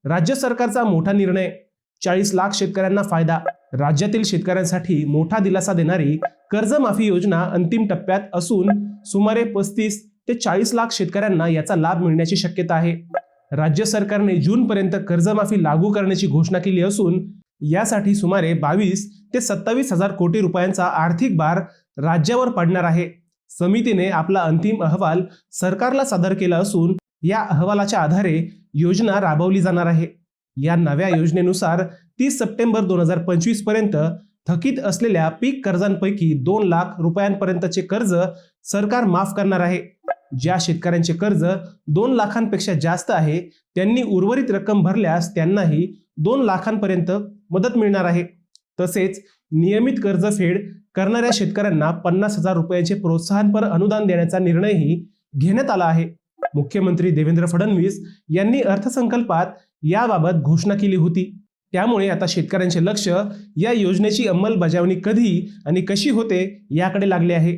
राज्य सरकारचा मोठा निर्णय, 40 लाख शेतकऱ्यांना फायदा। राज्यातील शेतकऱ्यांसाठी मोठा दिलासा देणारी कर्जमाफी योजना अंतिम टप्प्यात असून सुमारे 35 ते 40 लाख शेतकऱ्यांना याचा लाभ मिळण्याची शक्यता आहे। राज्य सरकारने जूनपर्यंत कर्जमाफी लागू करण्याची घोषणा केली असून यासाठी सुमारे 22 ते 27 हजार कोटी रुपयांचा आर्थिक भार राज्यावर पडणार आहे। समितीने आपला अंतिम अहवाल सरकारला सादर केला असून या अहवालाच्या आधारे योजना राबवली जाणार आहे। या नव्या योजनेनुसार 30 सप्टेंबर 2025 पर्यंत थकीत असलेल्या पीक कर्जांपैकी 2 लाख रुपयांपर्यंतचे कर्ज सरकार माफ करणार आहे। ज्या शेतकऱ्यांचे कर्ज 2 लाखांपेक्षा जास्त आहे त्यांनी उर्वरित रक्कम भरल्यास त्यांनाही 2 लाखांपर्यंत मदत मिळणार आहे। तसेच नियमित कर्जफेड करणाऱ्या शेतकऱ्यांना 50,000 रुपयांचे प्रोत्साहनपर अनुदान देण्याचा निर्णयही घेण्यात आला आहे। मुख्यमंत्री देवेंद्र फडणवीस यांनी अर्थसंकल्पात याबाबत घोषणा केली होती। त्यामुळे आता शेतकऱ्यांचे लक्ष या योजनेची अंमलबजावणी कधी आणि कशी होते याकडे लागले आहे।